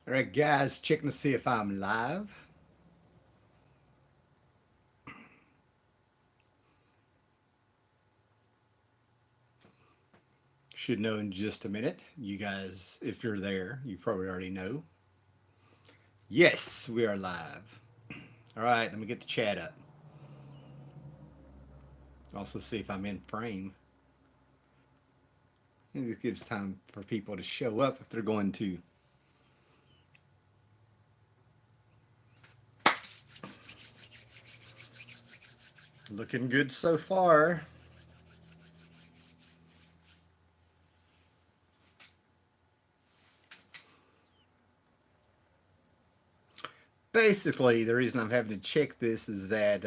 All right, guys, checking to see if I'm live. Should know in just a minute. You guys, if you're there, you probably already know. Yes, we are live. All right, let me get the chat up. Also, see if I'm in frame. And it gives time for people to show up if they're going to. Looking good so far. Basically, the reason I'm having to check this is that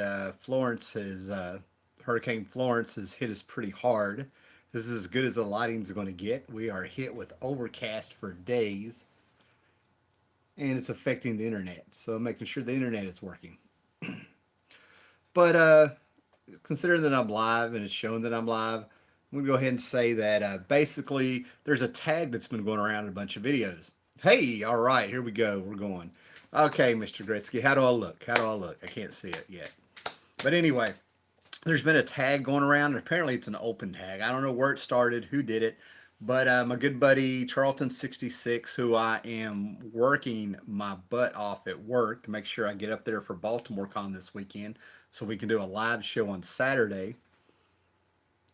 Hurricane Florence has hit us pretty hard. This is as good as the lighting's going to get. We are hit with overcast for days, and it's affecting the internet. So making sure the internet is working. But considering that I'm live and it's showing that I'm live, I'm gonna go ahead and say that basically there's a tag that's been going around in a bunch of videos. Hey, all right, here we go. We're going. Okay, Mr. Gretzky, how do I look? How do I look? I can't see it yet. But anyway, there's been a tag going around, and apparently it's an open tag. I don't know where it started, who did it, but my good buddy Charlton66, who I am working my butt off at work to make sure I get up there for Baltimore Con this weekend so we can do a live show on Saturday.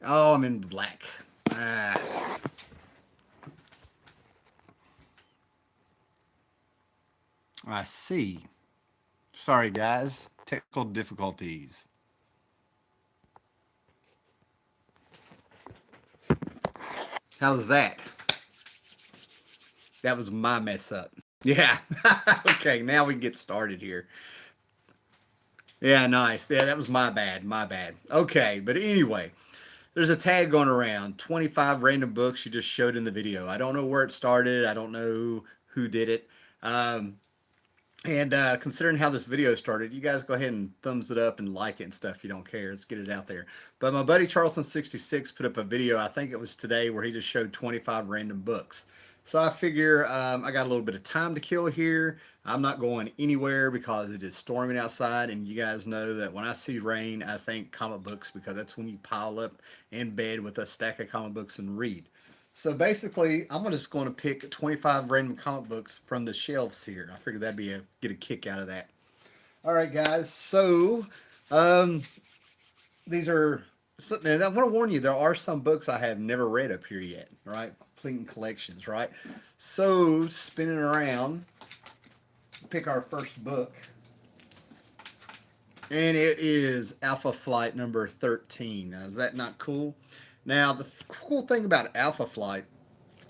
Oh, I'm in black. Ah, I see. Sorry, guys. Technical difficulties. How's that? That was my mess up. Yeah. Okay, now we can get started here. Yeah, nice. Yeah, that was my bad. My bad. Okay, but anyway, there's a tag going around 25 random books you just showed in the video. I don't know where it started. I don't know who did it. Um, and considering how this video started, you guys go ahead and thumbs it up and like it and stuff if you don't care. Let's get it out there. But my buddy Charleston66 put up a video, I think it was today, where he just showed 25 random books. So I figure I got a little bit of time to kill here. I'm not going anywhere because it is storming outside, and you guys know that when I see rain, I think comic books because that's when you pile up in bed with a stack of comic books and read. So basically, I'm just going to pick 25 random comic books from the shelves here. I figured that'd be get a kick out of that. All right, guys. So um, these are. And I want to warn you, there are some books I have never read up here yet. Right, completing collections. Right. So spinning around, pick our first book, and it is Alpha Flight number 13. Now, is that not cool? Now, the cool thing about Alpha Flight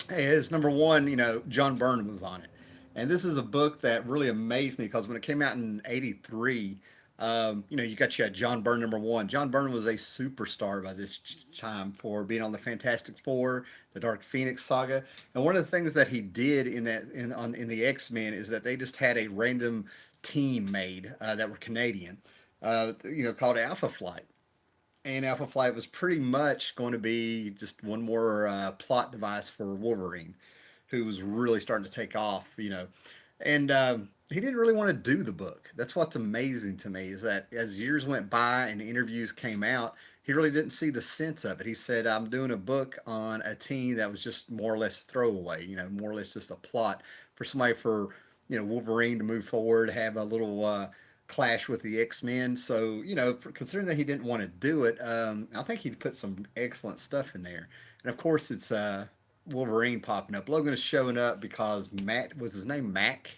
is number one, John Byrne was on it. And this is a book that really amazed me because when it came out in '83, you got John Byrne number one. John Byrne was a superstar by this time for being on the Fantastic Four, the Dark Phoenix saga. And one of the things that he did in the X-Men is that they just had a random team made that were Canadian, called Alpha Flight. And Alpha Flight was pretty much going to be just one more plot device for Wolverine, who was really starting to take off. And he didn't really want to do the book. That's what's amazing to me is that as years went by and interviews came out, he really didn't see the sense of it. He said, "I'm doing a book on a team that was just more or less throwaway. More or less just a plot for somebody for Wolverine to move forward, have a little." Clash with the X-Men. So, considering that he didn't want to do it, I think he'd put some excellent stuff in there. And of course, it's Wolverine popping up. Logan is showing up because Matt, was his name Mac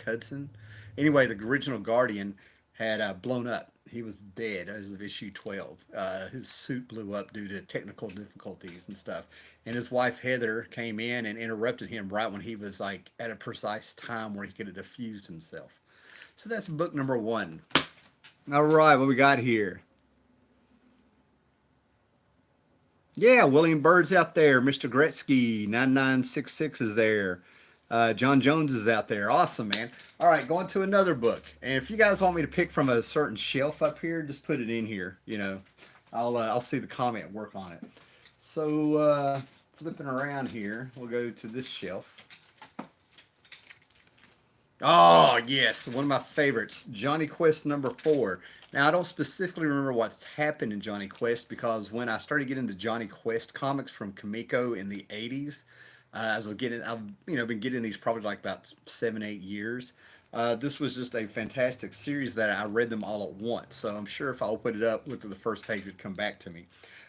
Hudson? Anyway, the original Guardian had blown up. He was dead as of issue 12. His suit blew up due to technical difficulties and stuff. And his wife Heather came in and interrupted him right when he was like at a precise time where he could have diffused himself. So that's book number one. All right, what we got here? Yeah, William Bird's out there. Mr. Gretzky, 9966 is there. John Jones is out there. Awesome, man. All right, going to another book. And if you guys want me to pick from a certain shelf up here, just put it in here. I'll see the comment, work on it. So flipping around here, we'll go to this shelf. Oh, yes, one of my favorites, Jonny Quest number 4. Now, I don't specifically remember what's happened in Jonny Quest because when I started getting into Jonny Quest comics from Kamiko in the 80s, as I was getting, I've been getting these probably like about 7, 8 years. This was just a fantastic series that I read them all at once. So I'm sure if I opened it up, looked at the first page, it would come back to me.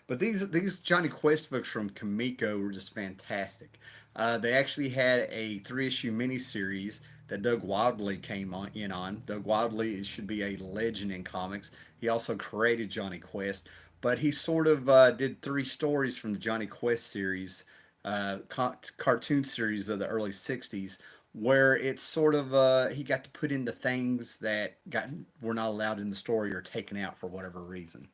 But these Jonny Quest books from Kamiko were just fantastic. They actually had a 3 issue miniseries that Doug Wildley came on. Doug Wildley should be a legend in comics. He also created Jonny Quest, but he sort of did 3 stories from the Jonny Quest series, cartoon series of the early '60s, where it's sort of he got to put into things that were not allowed in the story or taken out for whatever reason.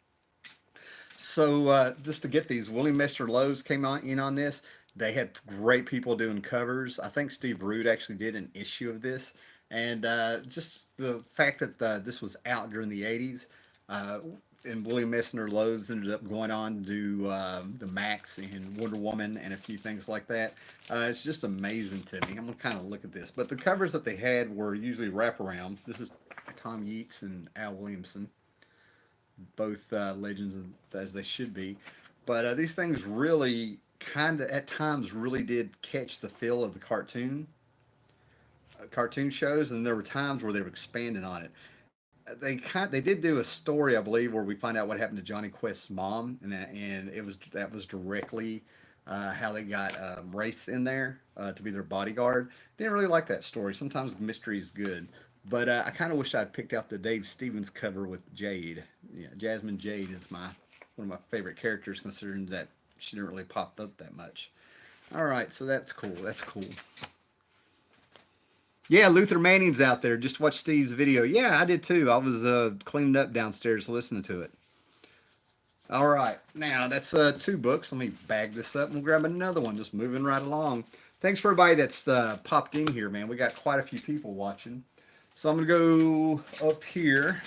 So just to get these, Willie Mester Lowe's came on this. They had great people doing covers. I think Steve Rude actually did an issue of this, and just the fact that this was out during the '80s, uh, and Willie Messner Lowe's ended up going on to do the Max and Wonder Woman and a few things like that. It's just amazing to me. I'm gonna kind of look at this, but the covers that they had were usually wraparound. This is Tom Yeates and Al Williamson, both legends as they should be. But these things really kind of at times really did catch the feel of the cartoon shows, and there were times where they were expanding on it. They did do a story, I believe, where we find out what happened to Jonny Quest's mom, and that was directly how they got Race in there to be their bodyguard. Didn't really like that story. Sometimes the mystery is good, but I kind of wish I'd picked out the Dave Stevens cover with Jade. Yeah, Jasmine Jade is my one of my favorite characters, considering that she didn't really pop up that much. All right, so that's cool. That's cool. Yeah, Luther Manning's out there. Just watch Steve's video. Yeah, I did too. I was cleaning up downstairs listening to it. All right, now that's 2 books. Let me bag this up and we'll grab another one. Just moving right along. Thanks for everybody that's popped in here, man. We got quite a few people watching. So I'm gonna go up here.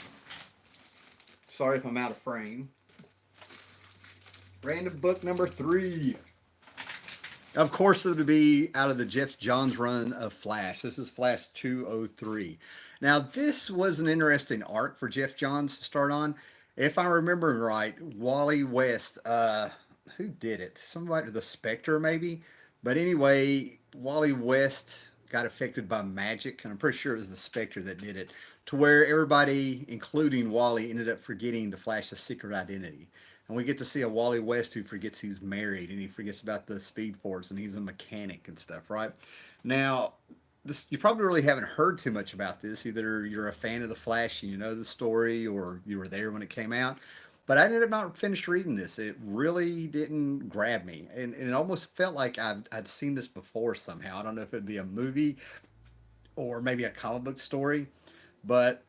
Sorry if I'm out of frame. Random book number 3. Of course, it would be out of the Jeff Johns run of Flash. This is Flash 203. Now, this was an interesting arc for Jeff Johns to start on. If I remember right, Wally West, who did it? Somebody, the Spectre, maybe? But anyway, Wally West got affected by magic, and I'm pretty sure it was the Spectre that did it, to where everybody, including Wally, ended up forgetting the Flash's secret identity. And we get to see a Wally West who forgets he's married and he forgets about the Speed Force and he's a mechanic and stuff, right? Now, this you probably really haven't heard too much about this. Either you're a fan of the Flash and you know the story, or you were there when it came out. But I ended up not finished reading this. It really didn't grab me, and it almost felt like I'd seen this before somehow. I don't know if it'd be a movie or maybe a comic book story, but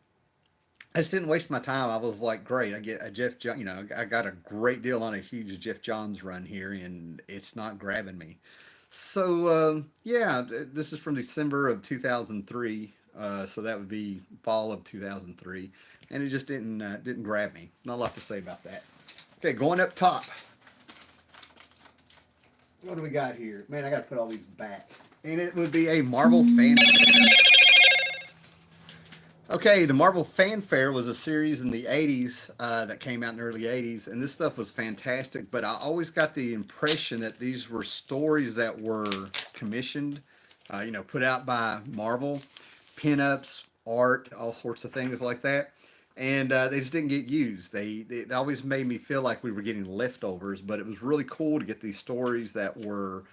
I just didn't waste my time. I was like, great, I get a I got a great deal on a huge Jeff Johns run here, and it's not grabbing me. So yeah, this is from December of 2003. So that would be fall of 2003, and it just didn't grab me. Not a lot to say about that. Okay, going up top. What do we got here? Man, I got to put all these back. And it would be a Marvel fan. Okay, the Marvel Fanfare was a series in the '80s that came out in the early '80s, and this stuff was fantastic. But I always got the impression that these were stories that were commissioned, put out by Marvel, pinups, art, all sorts of things like that, and they just didn't get used. It always made me feel like we were getting leftovers, but it was really cool to get these stories that were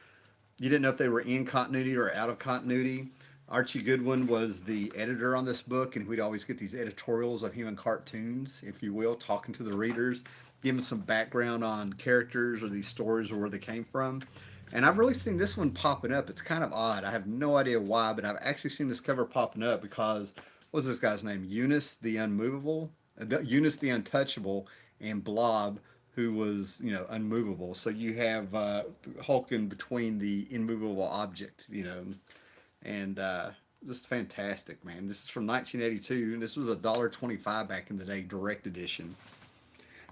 you didn't know if they were in continuity or out of continuity. Archie Goodwin was the editor on this book, and we'd always get these editorials of him in cartoons, if you will, talking to the readers, giving some background on characters or these stories or where they came from. And I've really seen this one popping up. It's kind of odd. I have no idea why, but I've actually seen this cover popping up because what was this guy's name? Eunice the Unmovable, Eunice the Untouchable, and Blob, who was unmovable. So you have Hulk in between the immovable object, and just fantastic, man. This is from 1982, and this was $1.25 back in the day, direct edition.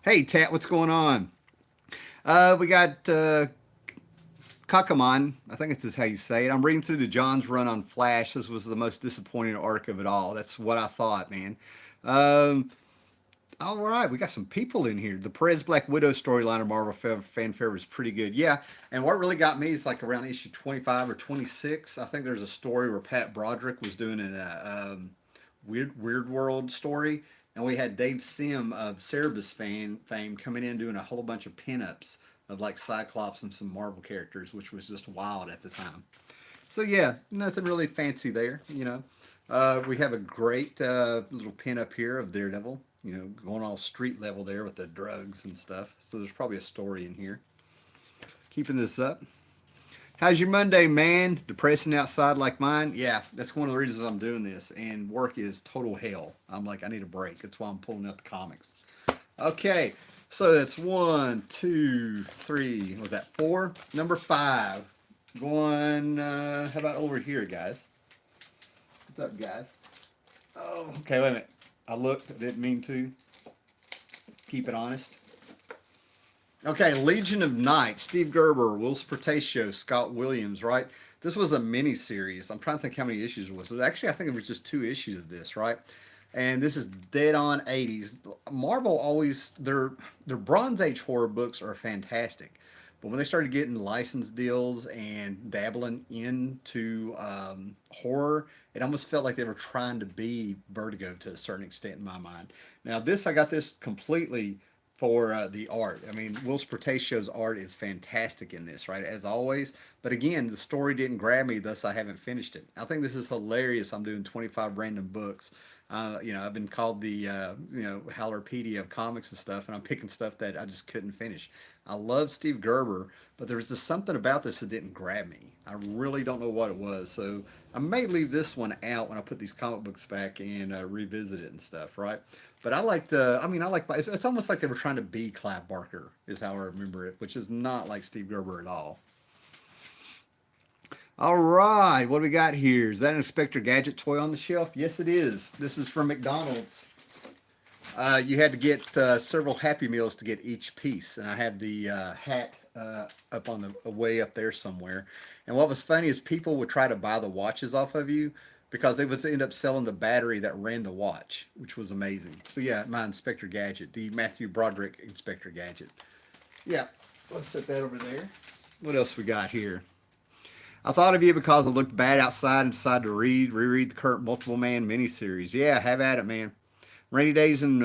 Hey, Tat, what's going on? We got Kakamon, I think it's just how you say it. I'm reading through the John's run on Flash. This was the most disappointing arc of it all. That's what I thought, man. Um, all right, we got some people in here. The Perez Black Widow storyline of Marvel Fanfare was pretty good. Yeah, and what really got me is like around issue 25 or 26. I think there's a story where Pat Broderick was doing Weird World story, and we had Dave Sim of Cerebus fame coming in doing a whole bunch of pinups of like Cyclops and some Marvel characters, which was just wild at the time. So yeah, nothing really fancy there, you know. We have a great little pin up here of Daredevil, you know, going all street level there with the drugs and stuff. So there's probably a story in here. Keeping this up. How's your Monday, man? Depressing outside like mine? Yeah, that's one of the reasons I'm doing this. And work is total hell. I'm like, I need a break. That's why I'm pulling out the comics. Okay, so that's 1, 2, 3. Was that 4? Number 5. Going, how about over here, guys? What's up, guys? Oh, okay, wait a minute. I looked. I didn't mean to. Keep it honest. Okay, Legion of Night. Steve Gerber, Will Spertatio, Scott Williams, right? This was a mini series. I'm trying to think how many issues it was. Actually, I think it was just 2 issues of this, right? And this is dead on 80s. Marvel always, their Bronze Age horror books are fantastic. But when they started getting license deals and dabbling into horror, it almost felt like they were trying to be Vertigo to a certain extent in my mind. Now, I got this completely for the art. I mean, Will Spertatio's art is fantastic in this, right? As always. But again, the story didn't grab me, thus I haven't finished it. I think this is hilarious. I'm doing 25 random books. You know, I've been called the, you know, Howlerpedia of comics and stuff, and I'm picking stuff that I just couldn't finish. I love Steve Gerber, but there was just something about this that didn't grab me. I really don't know what it was. So I may leave this one out when I put these comic books back and revisit it and stuff, right? But I like it's almost like they were trying to be Clive Barker, is how I remember it, which is not like Steve Gerber at all. All right, what do we got here? Is that an Inspector Gadget toy on the shelf? Yes, it is. This is from McDonald's. You had to get several Happy Meals to get each piece, and I had the hat up on the way up there somewhere. And what was funny is people would try to buy the watches off of you because they would end up selling the battery that ran the watch, which was amazing. So yeah, my Inspector Gadget, the Matthew Broderick Inspector Gadget. Yeah, let's set that over there. What else we got here? I thought of you because it looked bad outside and decided to reread the current Multiple Man miniseries. Yeah, have at it, man. Rainy days and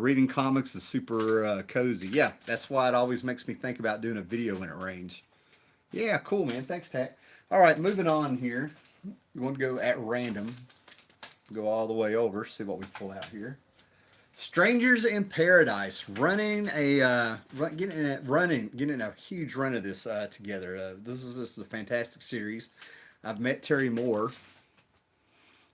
reading comics is super cozy. Yeah, that's why it always makes me think about doing a video when it rains. Yeah, cool, man. Thanks, Tack. All right, moving on here. We want to go at random. Go all the way over, see what we pull out here. Strangers in Paradise, getting a huge run of this together. This is a fantastic series. I've met Terry Moore.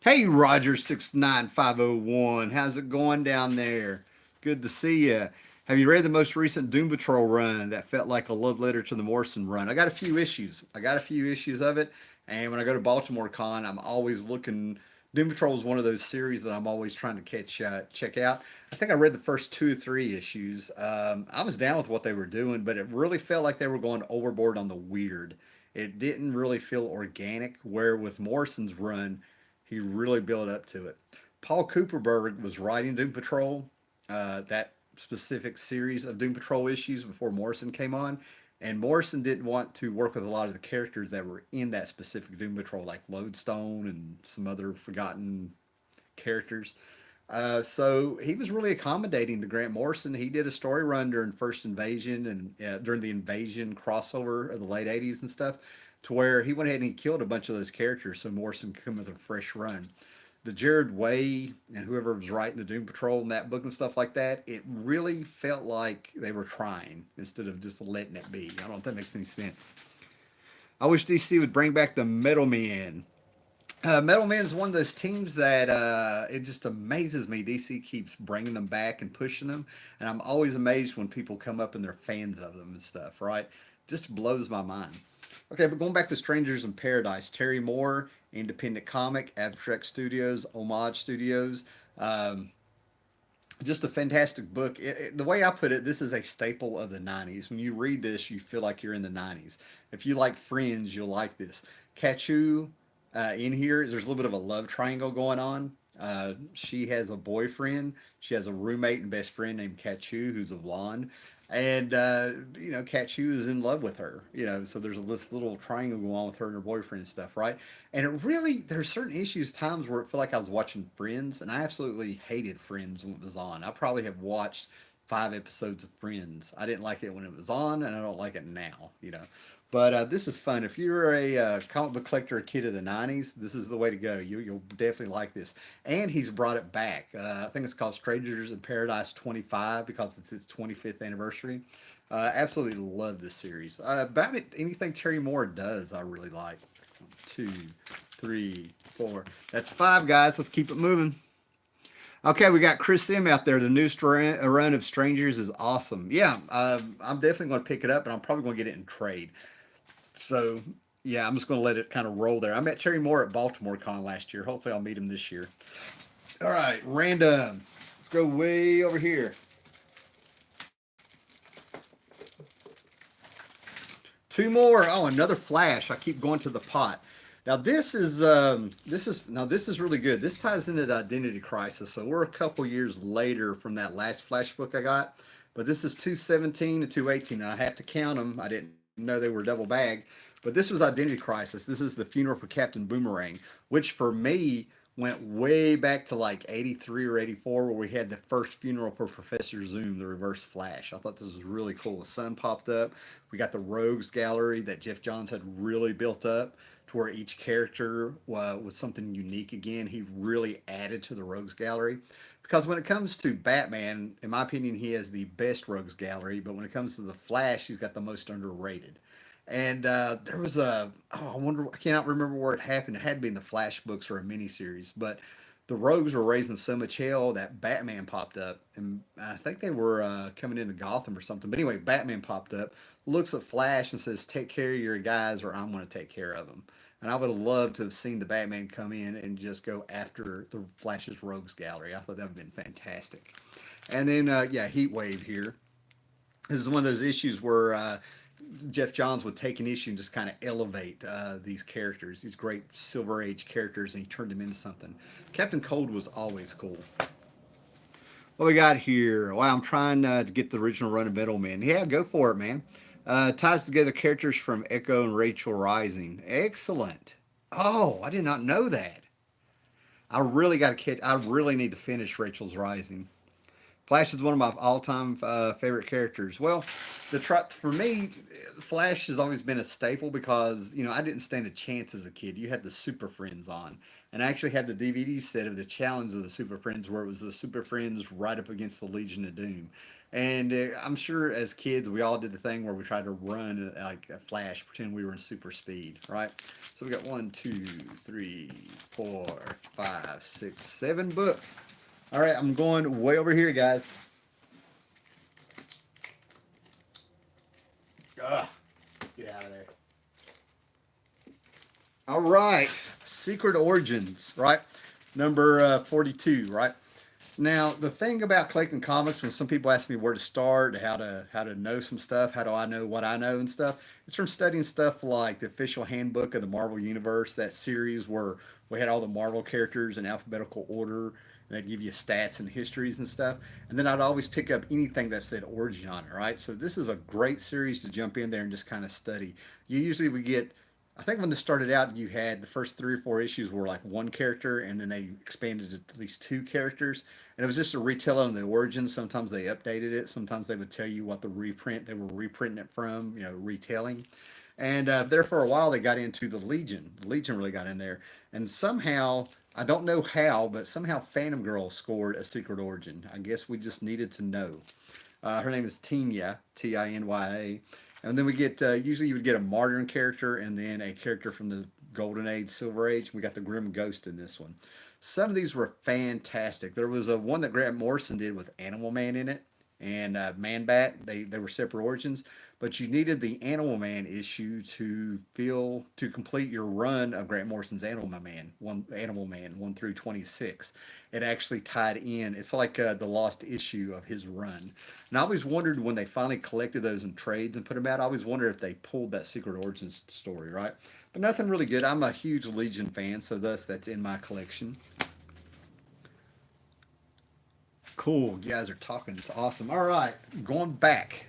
Hey, Roger69501, how's it going down there? Good to see you. Have you read the most recent Doom Patrol run that felt like a love letter to the Morrison run? I got a few issues. Of it, and when I go to Baltimore Con, I'm always looking. Doom Patrol is one of those series that I'm always trying to check out. I think I read the first 2 or 3 issues. I was down with what they were doing, but it really felt like they were going overboard on the weird. It didn't really feel organic, where with Morrison's run, he really built up to it. Paul Cooperberg was writing Doom Patrol, that specific series of Doom Patrol issues before Morrison came on. And Morrison didn't want to work with a lot of the characters that were in that specific Doom Patrol, like Lodestone and some other forgotten characters. So he was really accommodating to Grant Morrison. He did a story run during First Invasion and during the Invasion crossover of the late 80s and stuff, to where he went ahead and he killed a bunch of those characters so Morrison could come with a fresh run. The Jared Way and whoever was writing the Doom Patrol in that book and stuff like that, it really felt like they were trying instead of just letting it be. I don't know if that makes any sense. I wish DC would bring back the Metal Men. Metal Men is one of those teams that it just amazes me. DC keeps bringing them back and pushing them, and I'm always amazed when people come up and they're fans of them and stuff, right? Just blows my mind. Okay, but going back to Strangers in Paradise, Terry Moore, Independent Comic, Abstract Studios, Homage Studios. Just a fantastic book. The way I put it, this is a staple of the 90s. When you read this, you feel like you're in the 90s. If you like Friends, you'll like this. Kachu in here, there's a little bit of a love triangle going on. She has a boyfriend. She has a roommate and best friend named Kachu, who's a blonde. And, Kachu is in love with her, so there's this little triangle going on with her and her boyfriend and stuff, right? And it really, there's certain issues, times where it felt like I was watching Friends, and I absolutely hated Friends when it was on. I probably have watched 5 episodes of Friends. I didn't like it when it was on, and I don't like it now. But this is fun. If you're a comic book collector, a kid of the 90s, this is the way to go. You'll definitely like this. And he's brought it back. I think it's called Strangers in Paradise 25 because it's its 25th anniversary. Absolutely love this series. About it, anything Terry Moore does, I really like. 2, 3, 4. That's 5, guys. Let's keep it moving. Okay, we got Chris M out there. The new run of Strangers is awesome. Yeah, I'm definitely going to pick it up, and I'm probably going to get it in trade. So, yeah, I'm just going to let it kind of roll there. I met Terry Moore at Baltimore Con last year. Hopefully, I'll meet him this year. All right, random. Let's go way over here. 2 more. Oh, another Flash. I keep going to the pot. Now this is really good. This ties into the Identity Crisis. So we're a couple years later from that last Flash book I got, but this is 217 and 218. I have to count them. I didn't know they were double bagged, but this was Identity Crisis. This is the funeral for Captain Boomerang, which for me went way back to like 83 or 84 where we had the first funeral for Professor Zoom, the Reverse Flash. I thought this was really cool. The sun popped up. We got the Rogues Gallery that Jeff Johns had really built up to where each character was something unique again. He really added to the Rogues Gallery. Because when it comes to Batman, in my opinion, he has the best Rogues Gallery, but when it comes to the Flash, he's got the most underrated. And there was I wonder, I cannot remember where it happened. It had to be in the Flash books or a miniseries, but the Rogues were raising so much hell that Batman popped up, and I think they were coming into Gotham or something. But anyway, Batman popped up, looks at Flash and says, "Take care of your guys, or I'm going to take care of them." And I would have loved to have seen the Batman come in and just go after the Flash's Rogues Gallery. I thought that would have been fantastic. And then, yeah, Heat Wave here. This is one of those issues where Jeff Johns would take an issue and just kind of elevate these characters, these great Silver Age characters, and he turned them into something. Captain Cold was always cool. What we got here? Wow, I'm trying to get the original run of Metal Man. Yeah, go for it, man. Ties together characters from Echo and Rachel Rising. Excellent. Oh, I did not know that. I really got to catch. I really need to finish Rachel's Rising. Flash is one of my all-time favorite characters. Well, for me, Flash has always been a staple because I didn't stand a chance as a kid. You had the Super Friends on, and I actually had the DVD set of the Challenge of the Super Friends, where it was the Super Friends right up against the Legion of Doom. And I'm sure as kids we all did the thing where we tried to run like a Flash, pretend we were in super speed, right? So we got 1, 2, 3, 4, 5, 6, 7 books. All right, I'm going way over here, guys. Ugh, get out of there. All right, Secret Origins, right? Number 42, right? Now, the thing about collecting comics, when some people ask me where to start, how to know some stuff, how do I know what I know and stuff, it's from studying stuff like the official handbook of the Marvel Universe, that series where we had all the Marvel characters in alphabetical order, and they'd give you stats and histories and stuff. And then I'd always pick up anything that said origin on it, right? So this is a great series to jump in there and just kind of study. You usually would get, I think when this started out, you had the first 3 or 4 issues were like one character, and then they expanded to at least 2 characters. And it was just a retelling of the origins. Sometimes they updated it. Sometimes they would tell you what the reprint they were reprinting it from, retelling. And there for a while, they got into the Legion. The Legion really got in there. And somehow, I don't know how, but somehow Phantom Girl scored a secret origin. I guess we just needed to know. Her name is Tinya, Tinya. And then we get, usually you would get a modern character and then a character from the Golden Age, Silver Age. We got the Grim Ghost in this one. Some of these were fantastic. There was a one that Grant Morrison did with Animal Man in it. and Man Bat. They were separate origins, but you needed the Animal Man issue to complete your run of Grant Morrison's Animal Man 1 through 26. It actually tied in. It's like the lost issue of his run. And I always wondered when they finally collected those in trades and put them out. I always wondered if they pulled that Secret Origins story, right? But nothing really good. I'm a huge Legion fan, so thus that's in my collection. Cool, you guys are talking. It's awesome. All right, going back.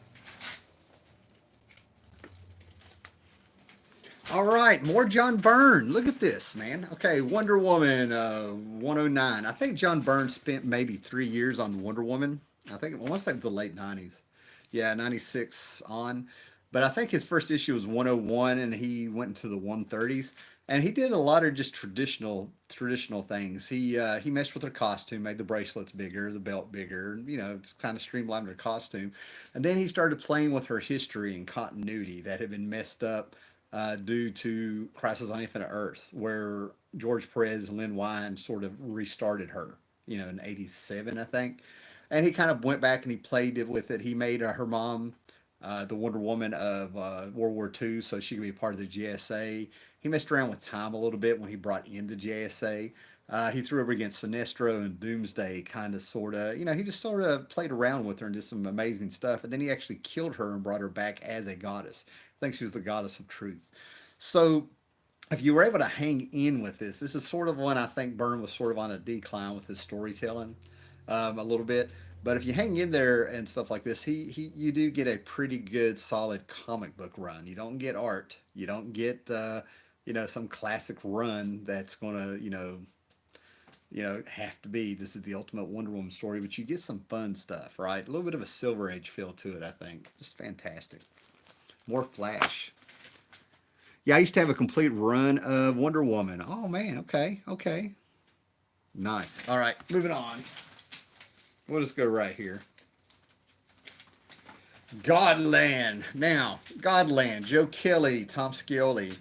All right, more John Byrne. Look at this, man. Okay, Wonder Woman 109. I think John Byrne spent maybe 3 years on Wonder Woman. I think, I want to say the late 90s. Yeah, 96 on. But I think his first issue was 101 and he went into the 130s. And he did a lot of just traditional things. He messed with her costume, made the bracelets bigger, the belt bigger, just kind of streamlined her costume. And then he started playing with her history and continuity that had been messed up due to Crisis on Infinite Earth, where George Perez and Lynn Wein sort of restarted her, in '87, I think. And he kind of went back and he played it with it. He made her mom the Wonder Woman of World War II, so she could be part of the JSA. He messed around with time a little bit when he brought in the JSA. He threw her against Sinestro and Doomsday, kind of, sort of. He just sort of played around with her and did some amazing stuff. And then he actually killed her and brought her back as a goddess. I think she was the goddess of truth. So if you were able to hang in with this is sort of when I think Byrne was sort of on a decline with his storytelling a little bit. But if you hang in there and stuff like this, you do get a pretty good, solid comic book run. You don't get art. You don't get some classic run that's gonna have to be this is the ultimate Wonder Woman story. But you get some fun stuff, right? A little bit of a Silver Age feel to it, I think. Just fantastic. More Flash. Yeah, I used to have a complete run of Wonder Woman. Oh man, okay, okay. Nice. All right, moving on. We'll just go right here. Godland. Now, Godland, Joe Kelly, Tom Scioli.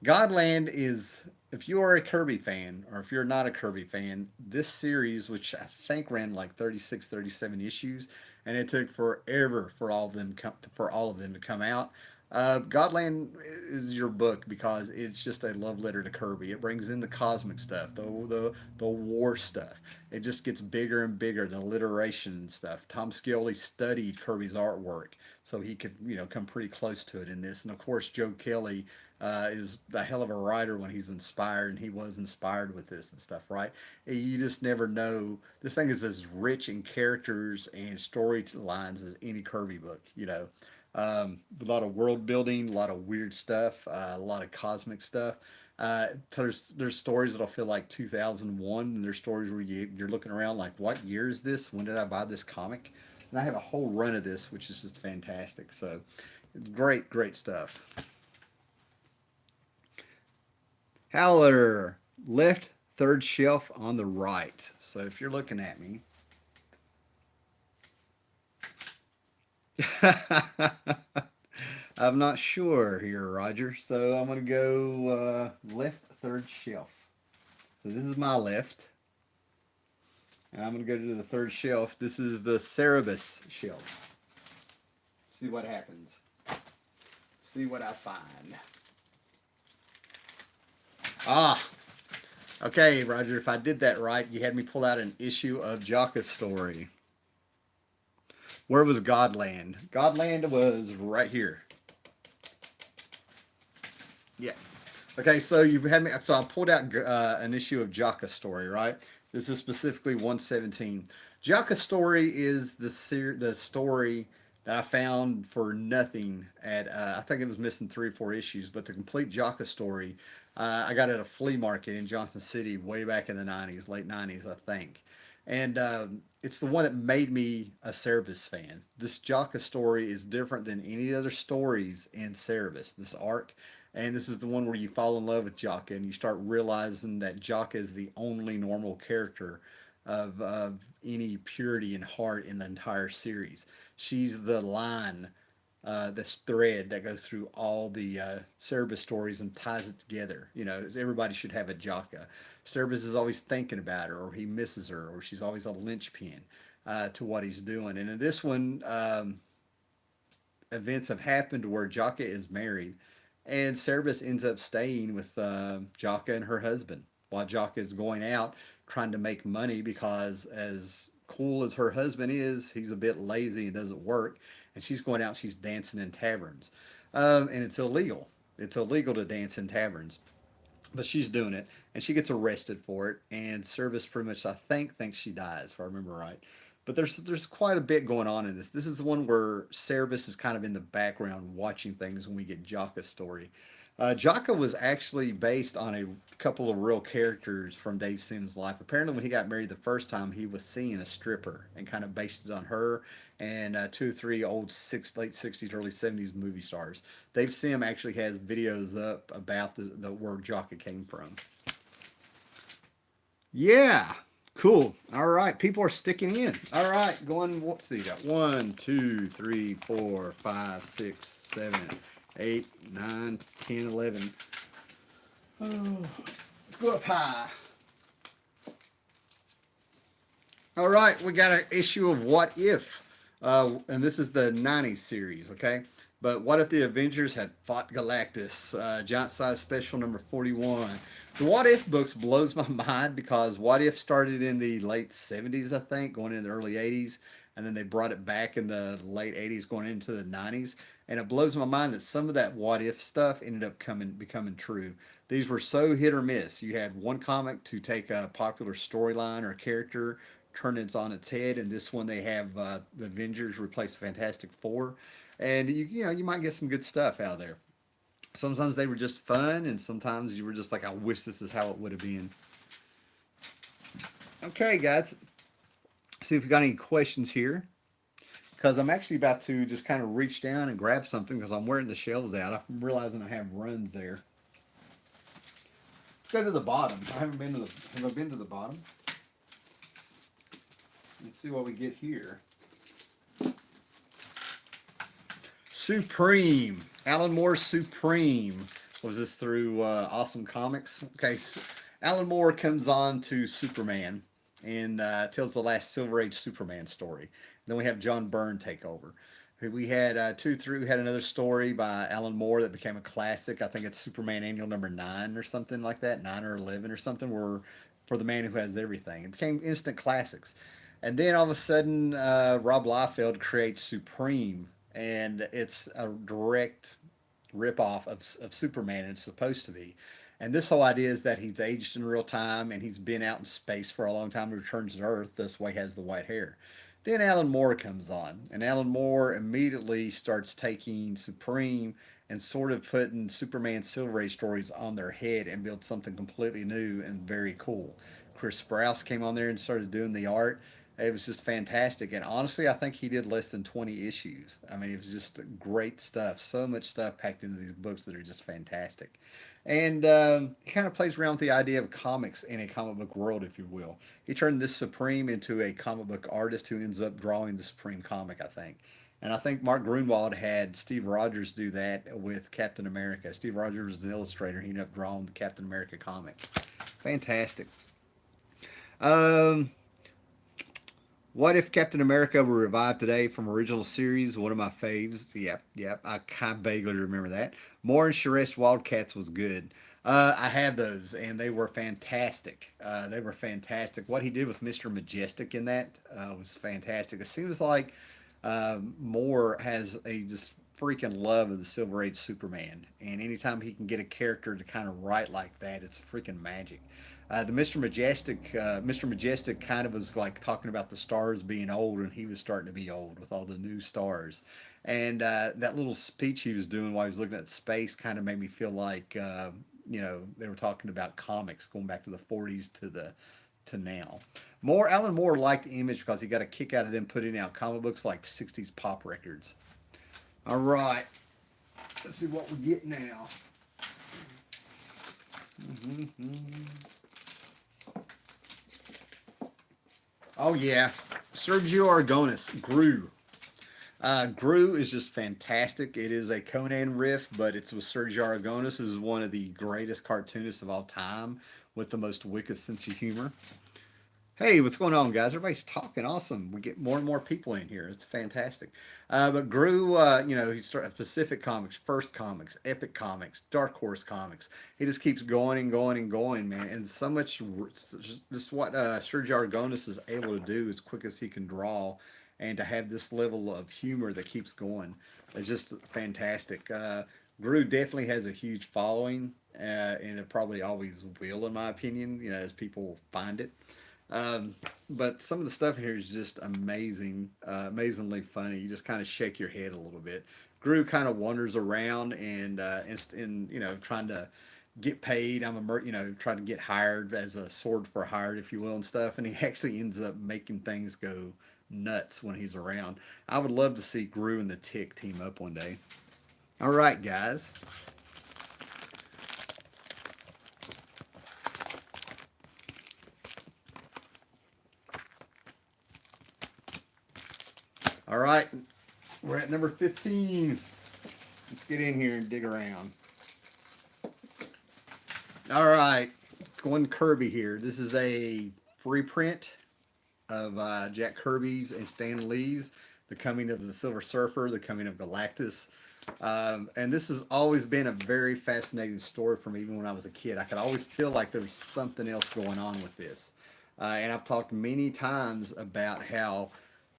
Godland is, if you are a Kirby fan, or if you're not a Kirby fan, this series, which I think ran like 36, 37 issues, and it took forever for all of them to come out. Godland is your book because it's just a love letter to Kirby. It brings in the cosmic stuff, the war stuff. It just gets bigger and bigger, the alliteration and stuff. Tom Scioli studied Kirby's artwork, so he could come pretty close to it in this. And of course, Joe Kelly is a hell of a writer when he's inspired, and he was inspired with this and stuff, right? You just never know. This thing is as rich in characters and storylines as any Kirby book. A lot of world building, a lot of weird stuff, a lot of cosmic stuff. There's stories that'll feel like 2001, and there's stories where you're looking around like, what year is this? When did I buy this comic? And I have a whole run of this, which is just fantastic. So, great, great stuff. Howler, left third shelf on the right. So if you're looking at me, I'm not sure here, Roger. So I'm going to go left third shelf. So this is my left. And I'm going to go to the third shelf. This is the Cerebus shelf. See what happens. See what I find. Ah, okay, Roger. If I did that right, you had me pull out an issue of Jocka's story. Where was Godland? Godland was right here. Yeah. Okay, so you had me. So I pulled out an issue of Jocka's story, right? This is specifically 117. Jocka's story is the story that I found for nothing at. I think it was missing 3 or 4 issues, but the complete Jocka story I got at a flea market in Johnson City way back in the '90s, late '90s, I think. And it's the one that made me a Cerebus fan. This Jocka story is different than any other stories in Cerebus, this arc. And this is the one where you fall in love with Jocka and you start realizing that Jocka is the only normal character of any purity and heart in the entire series. She's the line, this thread that goes through all the Cerebus stories and ties it together. Everybody should have a Jocka. Cerebus is always thinking about her, or he misses her, or she's always a linchpin. to what he's doing. And in this one, events have happened where Jaka is married, and Cerebus ends up staying with Jaka and her husband while Jaka is going out trying to make money because, as cool as her husband is, he's a bit lazy and doesn't work, and she's going out, she's dancing in taverns, and it's illegal. It's illegal to dance in taverns, but she's doing it, and she gets arrested for it. And Service pretty much, I think, thinks she dies, if I remember right. But there's quite a bit going on in this. This is the one where Cerebus is kind of in the background watching things when we get Jaka's story. Jaka was actually based on a couple of real characters from Dave Sim's life. Apparently, when he got married the first time, he was seeing a stripper and kind of based it on her and two or three old late 60s, early 70s movie stars. Dave Sim actually has videos up about the where Jaka came from. Yeah, cool. All right, people are sticking in. All right, going. What's the got? 1, 2, 3, 4, 5, 6, 7, 8, 9, 10, 11. Oh, let's go up high. All right, we got an issue of What If, and this is the '90s series. Okay, but what if the Avengers had fought Galactus? Giant size special number 41. The What If books blows my mind because What If started in the late 70s, I think, going into the early 80s, and then they brought it back in the late 80s, going into the 90s. And it blows my mind that some of that What If stuff ended up becoming true. These were so hit or miss. You had one comic to take a popular storyline or character, turn it on its head, and this one they have the Avengers replace Fantastic Four, and you might get some good stuff out of there. Sometimes they were just fun, and sometimes you were just like, I wish this is how it would have been. Okay, guys. See if we got any questions here. Because I'm actually about to just kind of reach down and grab something because I'm wearing the shelves out. I'm realizing I have runs there. Let's go to the bottom. I haven't been to the. Have I been to the bottom? Let's see what we get here. Supreme. Alan Moore's Supreme. Was this through Awesome Comics? Okay, so Alan Moore comes on to Superman and tells the last Silver Age Superman story. Then we have John Byrne take over. We had we had another story by Alan Moore that became a classic. I think it's Superman Annual number 9 or something like that, 9 or 11 or something, where for the man who has everything. It became instant classics. And then all of a sudden, Rob Liefeld creates Supreme, and it's a direct ripoff of Superman. It's supposed to be. And this whole idea is that he's aged in real time and he's been out in space for a long time and returns to Earth. That's why he has the white hair. Then Alan Moore comes on, and Alan Moore immediately starts taking Supreme and sort of putting Superman Silver Age stories on their head and build something completely new and very cool. Chris Sprouse came on there and started doing the art. It was just fantastic. And honestly, I think he did less than 20 issues. I mean, it was just great stuff. So much stuff packed into these books that are just fantastic. And he kind of plays around with the idea of comics in a comic book world, if you will. He turned this Supreme into a comic book artist who ends up drawing the Supreme comic, I think. And I think Mark Grunwald had Steve Rogers do that with Captain America. Steve Rogers was an illustrator. He ended up drawing the Captain America comic. Fantastic. Um, what if Captain America were revived today from original series? One of my faves. Yep. I kind of vaguely remember that. Moore and Charest Wildcats was good. I have those, and they were fantastic. They were fantastic. What he did with Mr. Majestic in that was fantastic. It seems like Moore has a just freaking love of the Silver Age Superman, and anytime he can get a character to kind of write like that, it's freaking magic. The Mr. Majestic kind of was like talking about the stars being old, and he was starting to be old with all the new stars. And that little speech he was doing while he was looking at space kind of made me feel like they were talking about comics going back to the 40s to now. Alan Moore liked the Image because he got a kick out of them putting out comic books like 60s pop records. All right, let's see what we get now. Oh yeah, Sergio Aragonis, Gru. Gru is just fantastic. It is a Conan riff, but it's with Sergio Aragonis, who is one of the greatest cartoonists of all time with the most wicked sense of humor. Hey, what's going on, guys? Everybody's talking. Awesome. We get more and more people in here. It's fantastic. But Gru, he started Pacific Comics, First Comics, Epic Comics, Dark Horse Comics. He just keeps going and going and going, man. And so much, just what Sergio Aragonis is able to do as quick as he can draw, and to have this level of humor that keeps going is just fantastic. Gru definitely has a huge following, and it probably always will, in my opinion. As people find it. Um, but some of the stuff in here is just amazing, amazingly funny. You just kind of shake your head a little bit. Gru kind of wanders around and trying to get paid. Trying to get hired as a sword for hire, if you will, and stuff. And he actually ends up making things go nuts when he's around. I would love to see Gru and the Tick team up one day. All right, guys. All right, we're at number 15. Let's get in here and dig around. All right, going Kirby here. This is a reprint of Jack Kirby's and Stan Lee's The Coming of the Silver Surfer, The Coming of Galactus. And this has always been a very fascinating story from even when I was a kid. I could always feel like there was something else going on with this. And I've talked many times about how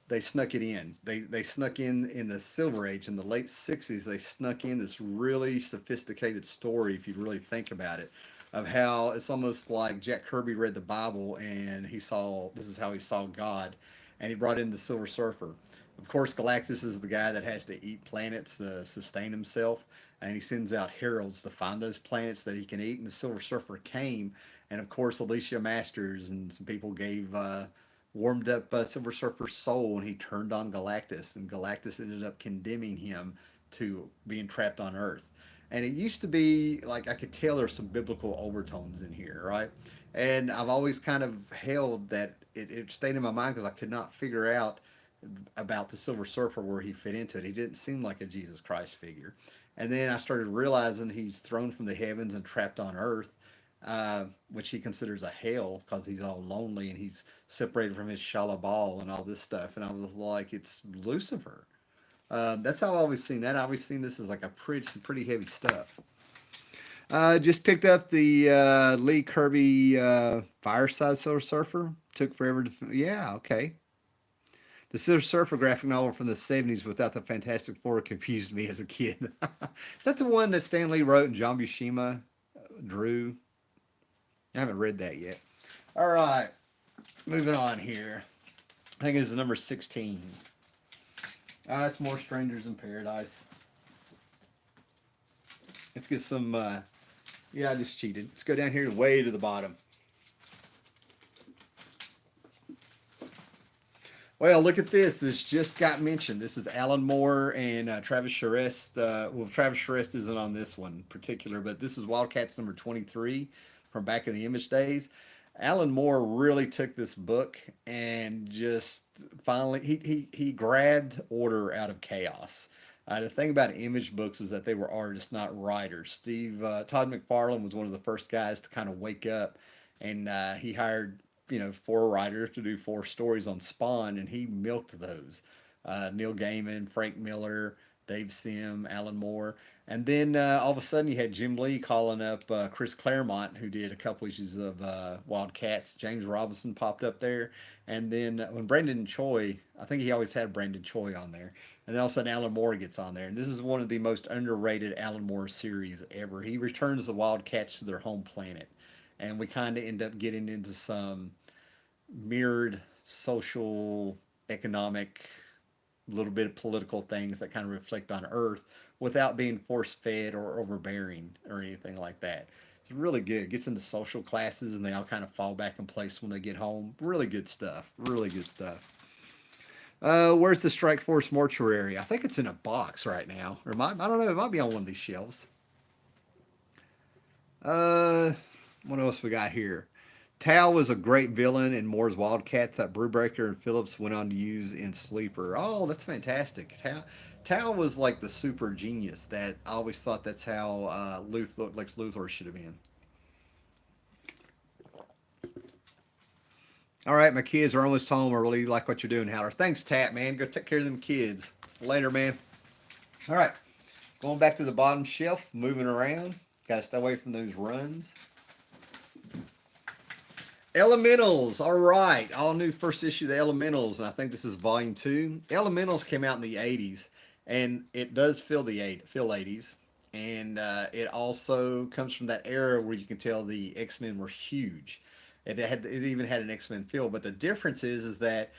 they snuck it in. They snuck in the Silver Age in the late '60s. They snuck in this really sophisticated story, if you really think about it, of how it's almost like Jack Kirby read the Bible and he saw this is how he saw God, and he brought in the Silver Surfer. Of course, Galactus is the guy that has to eat planets to sustain himself, and he sends out heralds to find those planets that he can eat. And the Silver Surfer came, and of course, Alicia Masters and some people gave warmed up Silver Surfer's soul, and he turned on Galactus, and Galactus ended up condemning him to being trapped on Earth. And it used to be like I could tell there's some biblical overtones in here, right? And I've always kind of held that it stayed in my mind because I could not figure out about the Silver Surfer where he fit into it. He didn't seem like a Jesus Christ figure. And then I started realizing he's thrown from the heavens and trapped on Earth, which he considers a hell because he's all lonely and he's separated from his shalabal and all this stuff. And I was like, it's Lucifer. That's how I always seen that. I always seen this as like some pretty heavy stuff. Just picked up the Lee Kirby Fireside Silver Surfer. Took forever to. Yeah, okay. The Silver Surfer graphic novel from the '70s without the Fantastic Four confused me as a kid. Is that the one that Stan Lee wrote and John Buscema drew? I haven't read that yet. All right, moving on here. I think it's number 16. It's more Strangers in Paradise. Let's get some. Yeah, I just cheated. Let's go down here way to the bottom. Well, look at this. This just got mentioned. This is Alan Moore and Travis Charest. Well, Travis Charest isn't on this one in particular, but this is Wildcats number 23 from back in the Image days. Alan Moore really took this book and just finally he grabbed order out of chaos. The thing about Image books is that they were artists, not writers. Todd McFarlane was one of the first guys to kind of wake up, and he hired four writers to do four stories on Spawn, and he milked those. Neil Gaiman, Frank Miller, Dave Sim, Alan Moore, and then all of a sudden you had Jim Lee calling up Chris Claremont, who did a couple issues of Wildcats. James Robinson popped up there, and then when Brandon Choi, I think he always had Brandon Choi on there, and then all of a sudden Alan Moore gets on there, and this is one of the most underrated Alan Moore series ever. He returns the Wildcats to their home planet, and we kind of end up getting into some mirrored social, economic, little bit of political things that kind of reflect on Earth without being force fed or overbearing or anything like that. It's really good. It gets into social classes and they all kind of fall back in place when they get home. Really good stuff. Really good stuff. Where's the Strike Force Mortuary? I think it's in a box right now. I don't know. It might be on one of these shelves. Uh, what else we got here? Tal was a great villain in Moore's Wildcats that Brubaker and Phillips went on to use in Sleeper. Oh, that's fantastic. Tal was like the super genius that I always thought that's how Lex Luthor should have been. All right, my kids are almost home. I really like what you're doing, Howard. Thanks, Tat, man. Go take care of them kids. Later, man. All right, going back to the bottom shelf, moving around. Got to stay away from those runs. Elementals, all right. All new first issue of the Elementals, and I think this is volume 2. Elementals came out in the 80s, and it does feel 80s. And it also comes from that era where you can tell the X-Men were huge. It even had an X-Men feel, but the difference is that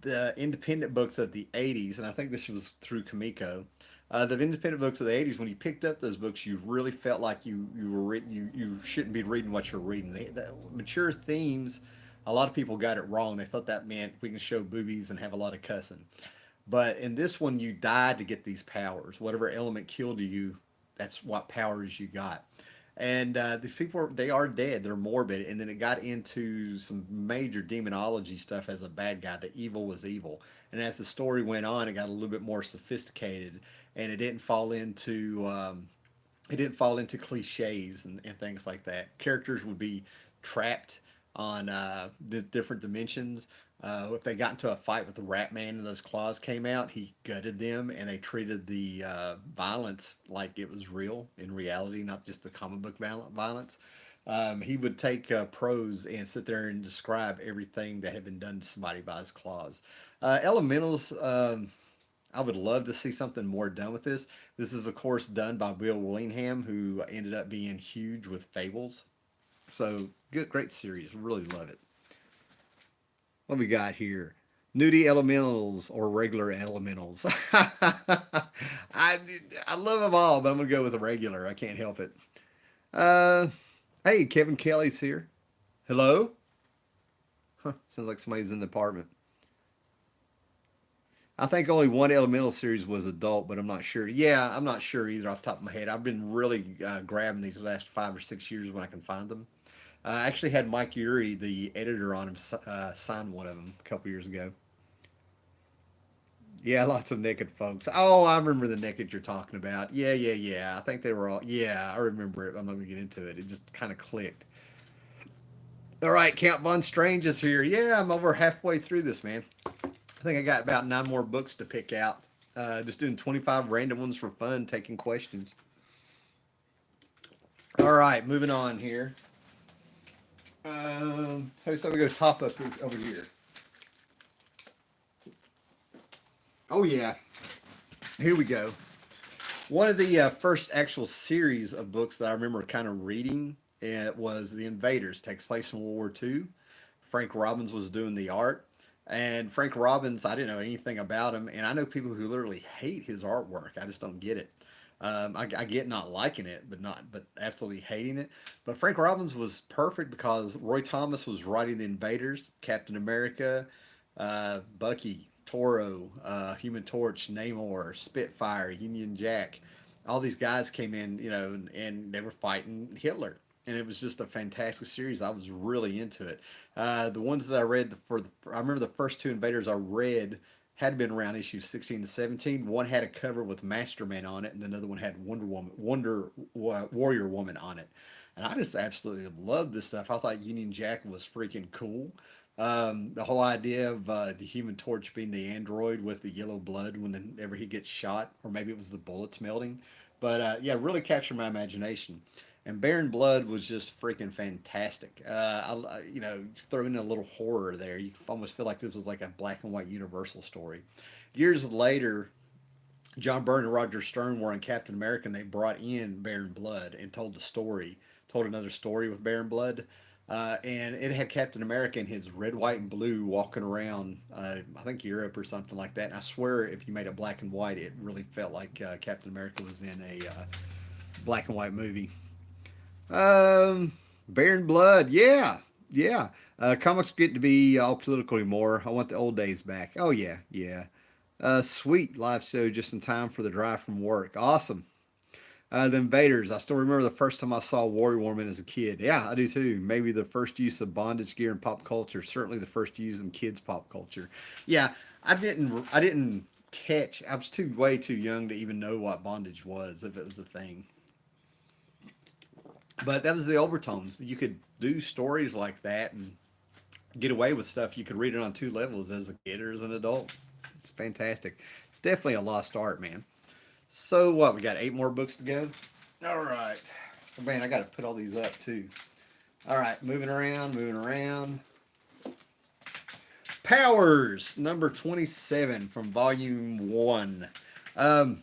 the independent books of the 80s, and I think this was through Kamiko. The independent books of the 80s, when you picked up those books, you really felt like you shouldn't be reading what you're reading. The mature themes, a lot of people got it wrong. They thought that meant we can show boobies and have a lot of cussing. But in this one, you died to get these powers. Whatever element killed you, that's what powers you got. And these people, they are dead. They're morbid. And then it got into some major demonology stuff as a bad guy. The evil was evil. And as the story went on, it got a little bit more sophisticated, and it didn't fall into cliches and things like that. Characters would be trapped on the different dimensions. If they got into a fight with the Rat Man and those claws came out, he gutted them, and they treated the violence like it was real in reality, not just the comic book violence. He would take prose and sit there and describe everything that had been done to somebody by his claws. Elementals, I would love to see something more done with this. This is, of course, done by Bill Willingham, who ended up being huge with Fables. So, good, great series. Really love it. What we got here? Nudie elementals or regular elementals? I love them all, but I'm gonna go with a regular. I can't help it. Uh, hey, Kevin Kelly's here. Hello. Huh, sounds like somebody's in the apartment. I think only one Elemental series was adult, but I'm not sure. Yeah, I'm not sure either off the top of my head. I've been really grabbing these last 5 or 6 years when I can find them. I actually had Mike Urey, the editor on them, sign one of them a couple years ago. Yeah, lots of naked folks. Oh, I remember the naked you're talking about. Yeah, yeah, yeah. I think they were all. Yeah, I remember it. I'm not going to get into it. It just kind of clicked. All right, Count Von Strange is here. Yeah, I'm over halfway through this, man. I think I got about 9 more books to pick out. Just doing 25 random ones for fun, taking questions. All right, moving on here. So we go top up over here. Oh yeah, here we go. One of the first actual series of books that I remember kind of reading was The Invaders. It takes place in World War II. Frank Robbins was doing the art. And Frank Robbins, I didn't know anything about him, and I know people who literally hate his artwork. I just don't get it. I get not liking it, but absolutely hating it. But Frank Robbins was perfect because Roy Thomas was writing the Invaders, Captain America, Bucky, Toro, Human Torch, Namor, Spitfire, Union Jack. All these guys came in, and they were fighting Hitler, and it was just a fantastic series. I was really into it. The ones that I read I remember the first 2 Invaders I read had been around issues 16 to 17. One had a cover with Masterman on it, and another one had Warrior Woman on it. And I just absolutely loved this stuff. I thought Union Jack was freaking cool. The whole idea of the Human Torch being the android with the yellow blood whenever he gets shot, or maybe it was the bullets melting. But yeah, really captured my imagination. And Baron Blood was just freaking fantastic. Throw in a little horror there. You almost feel like this was like a black and white Universal story. Years later, John Byrne and Roger Stern were on Captain America, and they brought in Baron Blood and told another story with Baron Blood. And it had Captain America in his red, white, and blue walking around, I think Europe or something like that. And I swear, if you made it black and white, it really felt like Captain America was in a black and white movie. Baron Blood, yeah, yeah. Comics get to be all political anymore. I want the old days back. Oh yeah, yeah. Sweet live show just in time for the drive from work. Awesome. The Invaders. I still remember the first time I saw Warrior Woman as a kid. Yeah, I do too. Maybe the first use of bondage gear in pop culture. Certainly the first use in kids pop culture. Yeah, I didn't catch. I was way too young to even know what bondage was, if it was a thing. But that was the overtones. You could do stories like that, and get away with stuff. You could read it on two levels as a kid or as an adult. It's fantastic. It's definitely a lost art, man. So what? We got 8 more books to go. All right. Oh, man, I got to put all these up too. All right, moving around, moving around. Powers, number 27 from volume 1. Um,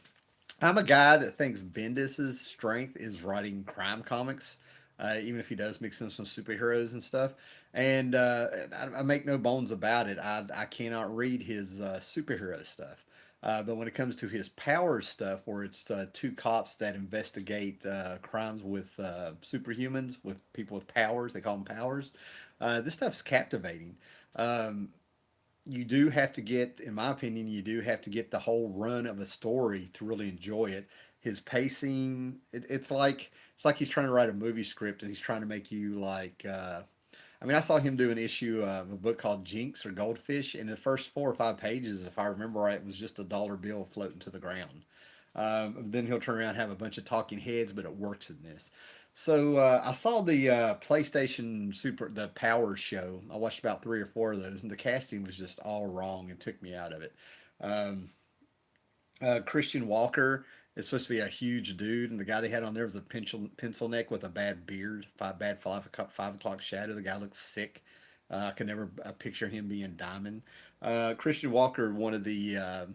I'm a guy that thinks Bendis's strength is writing crime comics, even if he does mix in some superheroes and stuff. And I make no bones about it. I cannot read his superhero stuff. But when it comes to his power stuff, where it's two cops that investigate crimes with superhumans, with people with powers, they call them powers, this stuff's captivating. Um, you do have to get, in my opinion, you do have to get the whole run of a story to really enjoy it. His pacing, it's like he's trying to write a movie script and he's trying to make you like. I mean, I saw him do an issue of a book called Jinx or Goldfish, and the first 4 or 5 pages, if I remember right, was just a dollar bill floating to the ground. Then he'll turn around and have a bunch of talking heads, but it works in this. So I saw the PlayStation Super, the Power show. I watched about 3 or 4 of those, and the casting was just all wrong and took me out of it. Um, Christian Walker is supposed to be a huge dude, and the guy they had on there was a pencil neck with a bad beard, bad 5 o'clock shadow. The guy looks sick. I can never picture him being Diamond. Christian Walker, one of the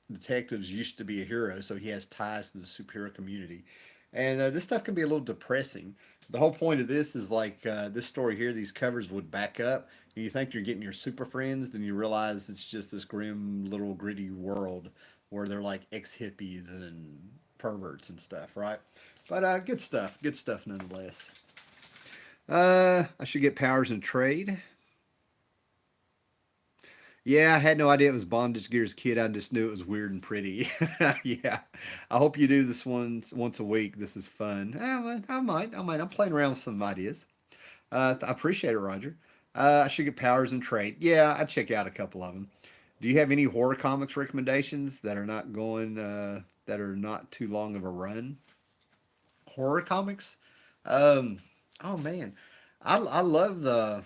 detectives, used to be a hero, so he has ties to the superhero community. And this stuff can be a little depressing. The whole point of this is like this story here, these covers would back up, and you think you're getting your super friends, then you realize it's just this grim little gritty world where they're like ex hippies and perverts and stuff, right? But good stuff nonetheless. I should get Powers and Trade. Yeah, I had no idea it was Bondage Gear's kid. I just knew it was weird and pretty. Yeah, I hope you do this once a week. This is fun. I might. I'm playing around with some ideas. I appreciate it, Roger. I should get Powers and Trade. Yeah, I'd check out a couple of them. Do you have any horror comics recommendations that are not going that are not too long of a run? Horror comics? Um, oh man, I love the.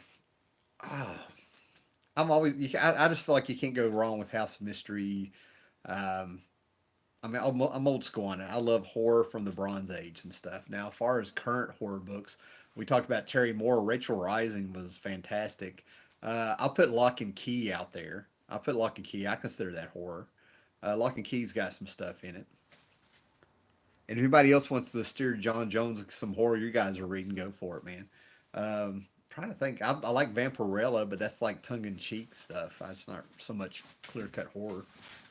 Oh, I'm always. I just feel like you can't go wrong with House of Mystery. Um, I mean, I'm old school on it. I love horror from the Bronze Age and stuff. Now, as far as current horror books, we talked about Terry Moore. Rachel Rising was fantastic. I'll put Lock and Key out there. I'll put Lock and Key. I consider that horror. Lock and Key's got some stuff in it. And if anybody else wants to steer John Jones some horror you guys are reading, go for it, man. Trying to think. I like Vampirella, but that's like tongue in cheek stuff. It's not so much clear cut horror.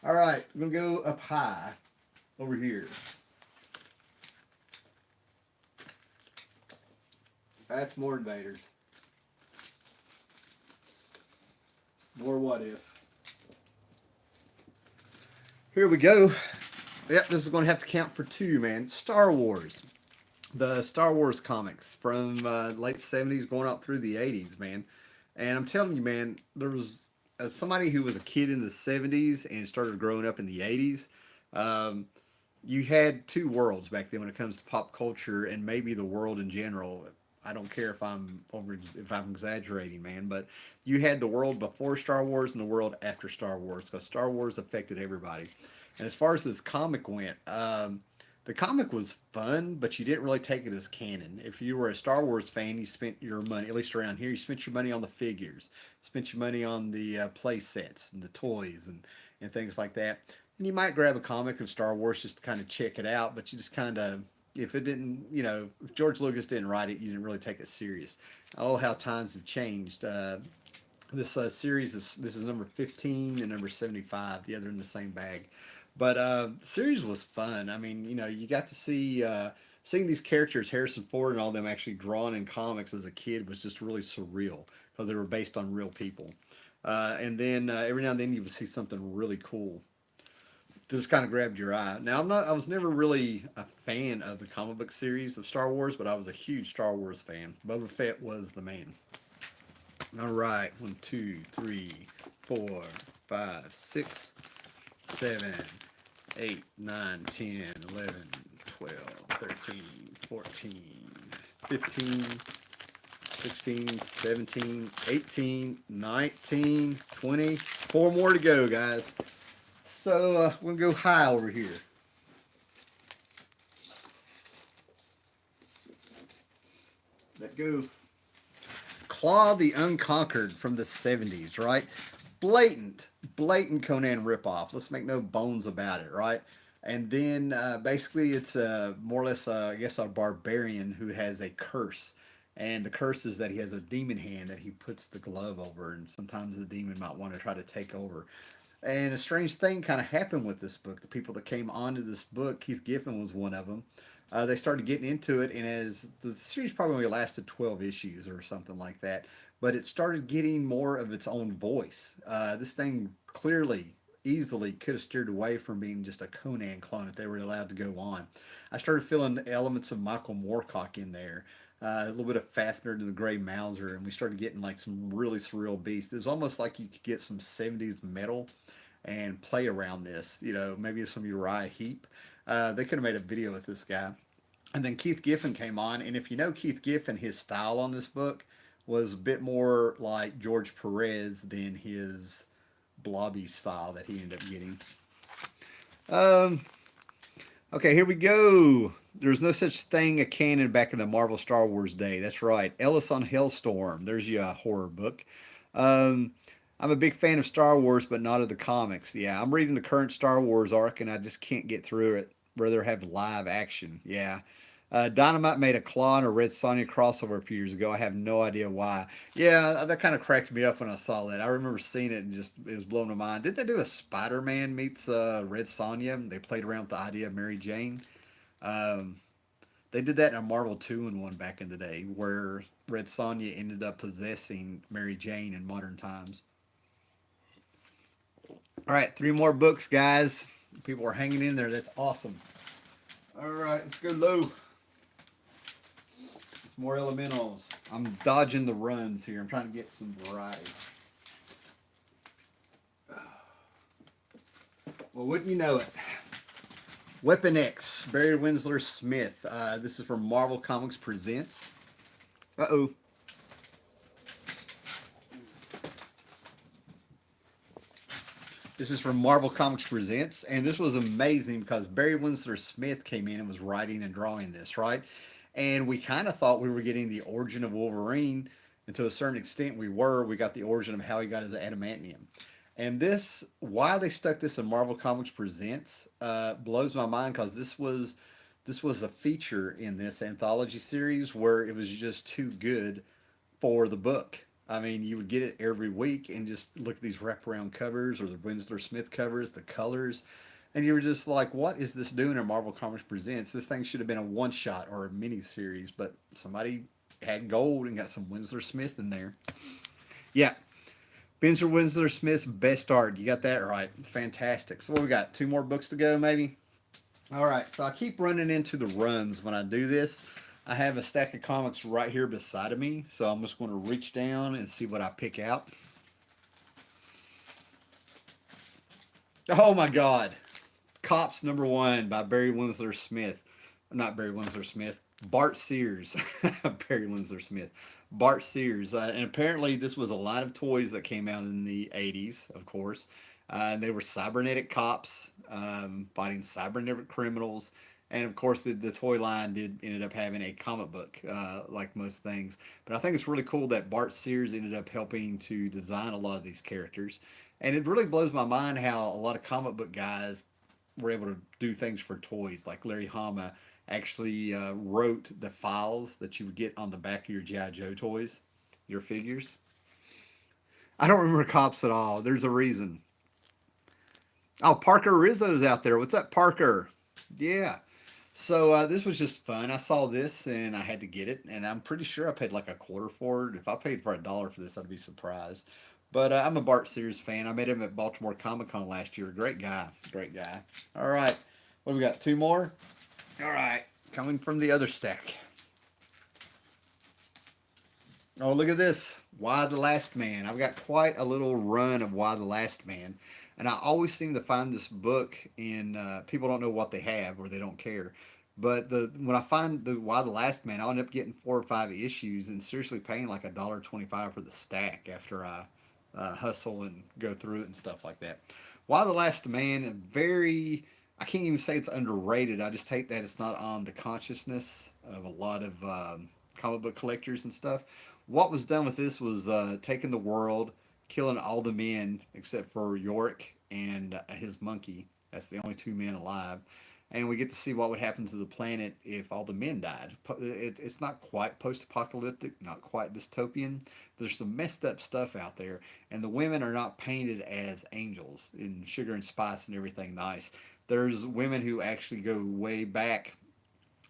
All right, I'm gonna go up high over here. That's more invaders. More what if. Here we go. Yep, this is going to have to count for 2, man. Star Wars. The Star Wars comics from late 70s going up through the 80s, man. And I'm telling you, man, there was somebody who was a kid in the 70s and started growing up in the 80s. Um, you had 2 worlds back then when it comes to pop culture and maybe the world in general. I don't care if I'm exaggerating, man, but you had the world before Star Wars and the world after Star Wars because Star Wars affected everybody. And as far as this comic went, the comic was fun, but you didn't really take it as canon. If you were a Star Wars fan, you spent your money, at least around here, you spent your money on the figures, spent your money on the play sets and the toys and things like that. And you might grab a comic of Star Wars just to kind of check it out, but you just kind of, if it didn't, if George Lucas didn't write it, you didn't really take it serious. Oh, how times have changed. This series this is number 15 and number 75. The other in the same bag. But the series was fun. I mean, you got to see seeing these characters, Harrison Ford and all them, actually drawn in comics as a kid was just really surreal because they were based on real people. And then every now and then you would see something really cool. This kind of grabbed your eye. Now I was never really a fan of the comic book series of Star Wars, but I was a huge Star Wars fan. Boba Fett was the man. All right, 1, 2, 3, 4, 5, 6, 7, 8, 9, 10, 11, 12, 13, 14, 15, 16, 17, 18, 19, 20. 4 more to go, guys. So we'll go high over here. Let go. Claw the Unconquered from the 70s, right? Blatant Conan ripoff. Let's make no bones about it, right? And then basically it's more or less, I guess, a barbarian who has a curse. And the curse is that he has a demon hand that he puts the glove over, and sometimes the demon might want to try to take over. And a strange thing kind of happened with this book. The people that came onto this book, Keith Giffen was one of them. They started getting into it, and as the series probably only lasted 12 issues or something like that, but it started getting more of its own voice. This thing clearly, easily could have steered away from being just a Conan clone if they were allowed to go on. I started feeling elements of Michael Moorcock in there. A little bit of Fafner and the Grey Mouser, and we started getting like some really surreal beasts. It was almost like you could get some 70s metal and play around this, maybe some Uriah Heep. They could have made a video with this guy. And then Keith Giffen came on, and if you know Keith Giffen, his style on this book was a bit more like George Perez than his blobby style that he ended up getting. Okay, here we go. There's no such thing a canon back in the Marvel Star Wars day. That's right. Ellis on Hellstorm. There's your horror book. I'm a big fan of Star Wars, but not of the comics. Yeah, I'm reading the current Star Wars arc, and I just can't get through it. Rather have live action. Yeah. Dynamite made a Claw and a Red Sonja crossover a few years ago. I have no idea why. Yeah, that kind of cracked me up when I saw that. I remember seeing it and just it was blowing my mind. Did they do a Spider-Man meets Red Sonja? They played around with the idea of Mary Jane. Um, they did that in a Marvel 2-in-1 back in the day, where Red Sonja ended up possessing Mary Jane in modern times. All right, 3 more books, guys. People are hanging in there. That's awesome. All right, let's go low. It's more elementals. I'm dodging the runs here. I'm trying to get some variety. Well, wouldn't you know it? Weapon X, Barry Windsor Smith. This is from Marvel Comics Presents. Uh-oh. This is from Marvel Comics Presents, and this was amazing because Barry Windsor Smith came in and was writing and drawing this, right? And we kind of thought we were getting the origin of Wolverine, and to a certain extent we were. We got the origin of how he got his adamantium. And this, why they stuck this in Marvel Comics Presents, blows my mind because this was a feature in this anthology series where it was just too good for the book. I mean, you would get it every week and just look at these wraparound covers or the Winslow Smith covers, the colors, and you were just like, what is this doing in Marvel Comics Presents? This thing should have been a one-shot or a mini-series, but somebody had gold and got some Winslow Smith in there. Yeah. Spencer Winslow Smith's best art. You got that right. Fantastic. So what we got? 2 more books to go, maybe? All right. So I keep running into the runs when I do this. I have a stack of comics right here beside of me, so I'm just going to reach down and see what I pick out. Oh my God. Cops #1 by Barry Windsor Smith. Not Barry Windsor Smith. Bart Sears. Barry Windsor Smith. Bart Sears. And apparently this was a line of toys that came out in the 80s, of course. They were cybernetic cops fighting cybernetic criminals. And of course, the toy line ended up having a comic book, like most things. But I think it's really cool that Bart Sears ended up helping to design a lot of these characters. And it really blows my mind how a lot of comic book guys were able to do things for toys. Like Larry Hama actually wrote the files that you would get on the back of your G.I. Joe toys, your figures. I don't remember Cops at all. There's a reason. Oh, Parker Rizzo's out there. What's up, Parker? Yeah. So this was just fun. I saw this and I had to get it, and I'm pretty sure I paid like $0.25 for it. If I paid for $1 for this, I'd be surprised. But I'm a Bart Sears fan. I met him at Baltimore Comic Con last year. Great guy. Great guy. All right. What do we got? 2 more? All right. Coming from the other stack. Oh, look at this. Why the Last Man. I've got quite a little run of Why the Last Man. And I always seem to find this book in, people don't know what they have or they don't care. But the when I find the Why the Last Man, I'll end up getting 4 or 5 issues and seriously paying like $1.25 for the stack after I hustle and go through it and stuff like that. Why the Last Man, very, I can't even say it's underrated. I just take that it's not on the consciousness of a lot of comic book collectors and stuff. What was done with this was taking the world, killing all the men except for Yorick and his monkey. That's the only 2 men alive. And we get to see what would happen to the planet if all the men died. It's not quite post-apocalyptic, not quite dystopian. There's some messed up stuff out there, and the women are not painted as angels in sugar and spice and everything nice. There's women who actually go way back,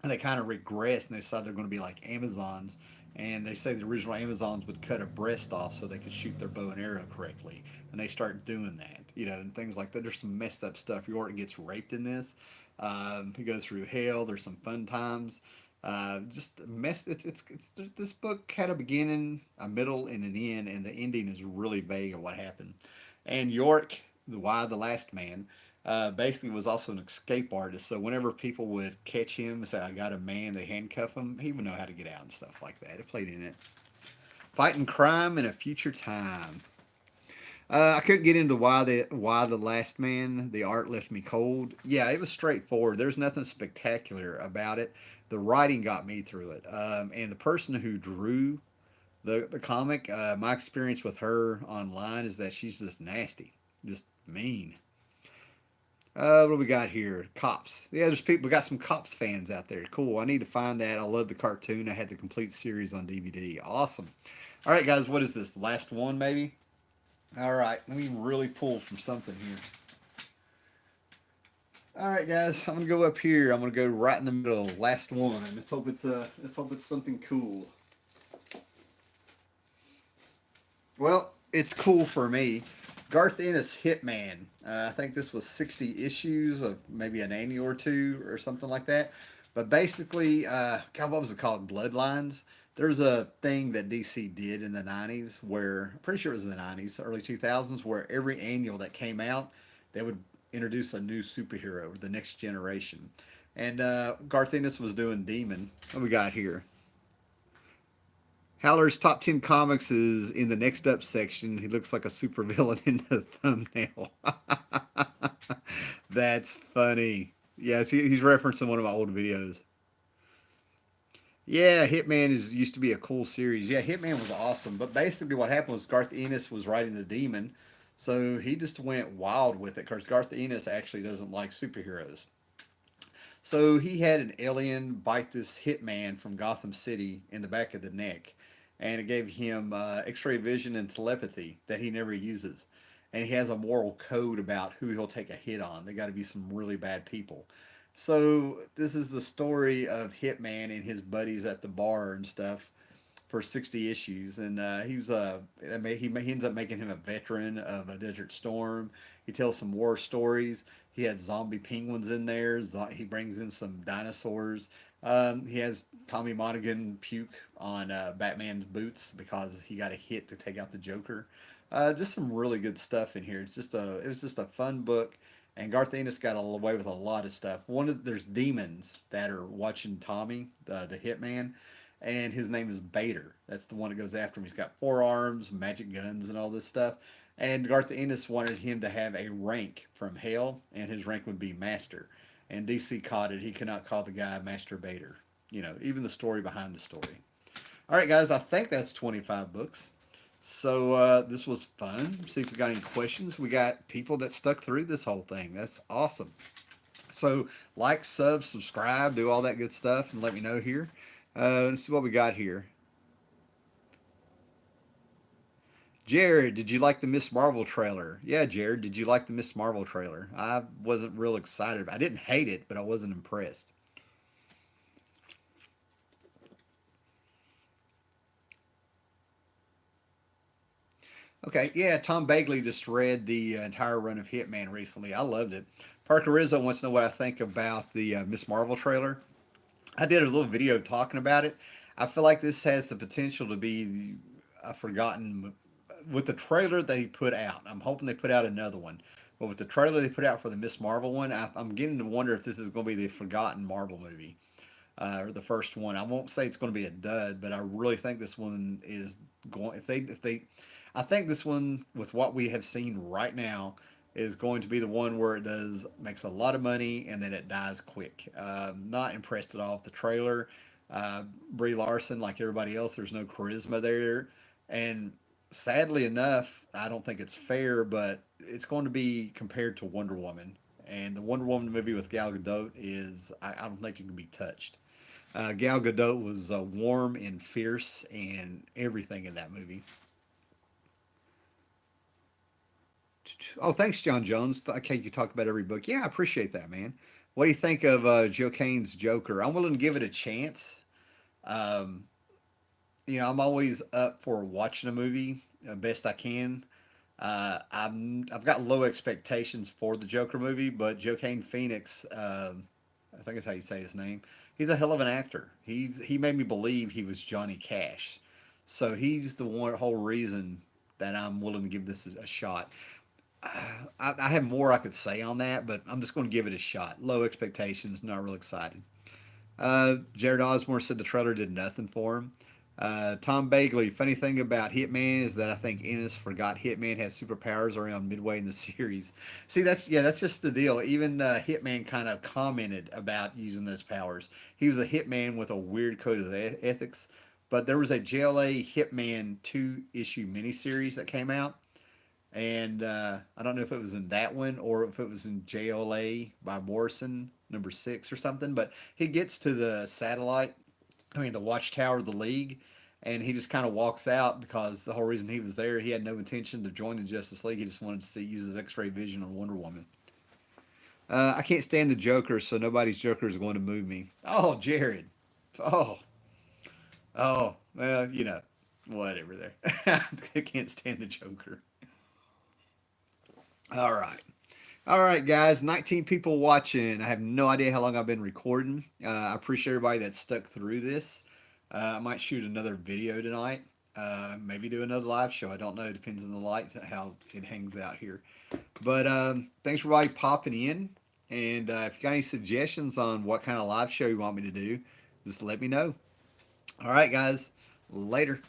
and they kind of regress, and they decide they're going to be like Amazons. And they say the original Amazons would cut a breast off so they could shoot their bow and arrow correctly, and they start doing that, and things like that. There's some messed up stuff. Jordan gets raped in this. He goes through hell. There's some fun times. Just mess. It's this book had a beginning, a middle, and an end, and the ending is really vague of what happened. And York, the Why the Last Man, basically was also an escape artist. So whenever people would catch him and say, "I got a man," they handcuff him. He would know how to get out and stuff like that. It played in it. Fighting crime in a future time. I couldn't get into Why the Last Man. The art left me cold. Yeah, it was straightforward. There's nothing spectacular about it. The writing got me through it, and the person who drew the comic. My experience with her online is that she's just nasty, just mean. What do we got here? Cops. Yeah, there's people. We got some Cops fans out there. Cool. I need to find that. I love the cartoon. I had the complete series on DVD. Awesome. All right, guys. What is this? Last one, maybe? All right. Let me really pull from something here. All right, guys. I'm gonna go up here. I'm gonna go right in the middle. Last one. Let's hope it's something cool. Well, it's cool for me. Garth Ennis Hitman. I think this was 60 issues of maybe an annual or two or something like that. But basically, God, what was it called? Bloodlines. There's a thing that DC did in the 90s where, I'm pretty sure it was in the 90s, early 2000s, where every annual that came out, they would introduce a new superhero, the next generation. And Garth Ennis was doing Demon. What we got here? Howler's top 10 comics is in the next up section. He looks like a supervillain in the thumbnail. That's funny. Yes, he's referencing one of my old videos. Yeah, Hitman used to be a cool series. Yeah, Hitman was awesome. But basically, what happened was Garth Ennis was writing the Demon, so he just went wild with it. Because Garth Ennis actually doesn't like superheroes. So he had an alien bite this hitman from Gotham City in the back of the neck, and it gave him X-ray vision and telepathy that he never uses. And he has a moral code about who he'll take a hit on. They got to be some really bad people. So this is the story of Hitman and his buddies at the bar and stuff for 60 issues, and he ends up making him a veteran of a Desert Storm. He tells some war stories. He has zombie penguins in there. He brings in some dinosaurs. He has Tommy Monaghan puke on Batman's boots because he got a hit to take out the Joker. Just some really good stuff in here. It was just a fun book, and Garth Ennis got away with a lot of stuff. There's demons that are watching Tommy, the hitman, and his name is Bader. That's the one that goes after him. He's got 4 arms, magic guns, and all this stuff. And Garth Ennis wanted him to have a rank from hell, and his rank would be Master. And DC caught it. He cannot call the guy Master Bader. Even the story behind the story. All right, guys, I think that's 25 books. So this was fun. See if we got any questions. We got people that stuck through this whole thing. That's awesome. So like, sub, subscribe, do all that good stuff, and let me know here. Let's see what we got here. Jared, did you like the Miss Marvel trailer? Yeah, Jared, did you like the Miss Marvel trailer? I wasn't real excited. I didn't hate it, but I wasn't impressed. Okay, yeah, Tom Bagley just read the entire run of Hitman recently. I loved it. Parker Rizzo wants to know what I think about the Miss Marvel trailer. I did a little video talking about it. I feel like this has the potential to be a forgotten with the trailer they put out. I'm hoping they put out another one. But with the trailer they put out for the Miss Marvel one, I'm getting to wonder if this is going to be the forgotten Marvel movie, or the first one. I won't say it's going to be a dud, but I really think this one is going. I think this one, with what we have seen right now, is going to be the one where it does makes a lot of money and then it dies quick. Not impressed at all with the trailer. Brie Larson, like everybody else, there's no charisma there, and sadly enough, I don't think it's fair, but it's going to be compared to Wonder Woman. And the Wonder Woman movie with Gal Gadot is, I don't think it can be touched. Gal Gadot was warm and fierce and everything in that movie. Oh, thanks, John Jones. Okay, you talk about every book. Yeah, I appreciate that, man. What do you think of Joe Kane's Joker? I'm willing to give it a chance. Um, I'm always up for watching a movie best I can. I've got low expectations for the Joker movie, but Joaquin Phoenix, I think that's how you say his name. He's a hell of an actor. He made me believe he was Johnny Cash, so he's the one whole reason that I'm willing to give this a shot. I have more I could say on that, but I'm just going to give it a shot. Low expectations, not real excited. Jared Osmore said the trailer did nothing for him. Tom Bagley, funny thing about Hitman is that I think Ennis forgot Hitman has superpowers around midway in the series. See, that's just the deal. Even Hitman kind of commented about using those powers. He was a Hitman with a weird code of ethics, but there was a JLA Hitman 2-issue miniseries that came out, and I don't know if it was in that one or if it was in JLA by Morrison #6 or something. But he gets to the satellite, I mean the watchtower of the League, and he just kind of walks out because the whole reason he was there, he had no intention to join the Justice League. He just wanted to see use his X-ray vision on Wonder Woman. I can't stand the Joker, so nobody's Joker is going to move me. Oh, Jared. Oh, well, whatever. There, I can't stand the Joker. All right. All right, guys. 19 people watching. I have no idea how long I've been recording. I appreciate everybody that stuck through this. I might shoot another video tonight. Maybe do another live show. I don't know. It depends on the light, how it hangs out here. But thanks for everybody popping in. And if you got any suggestions on what kind of live show you want me to do, just let me know. All right, guys. Later.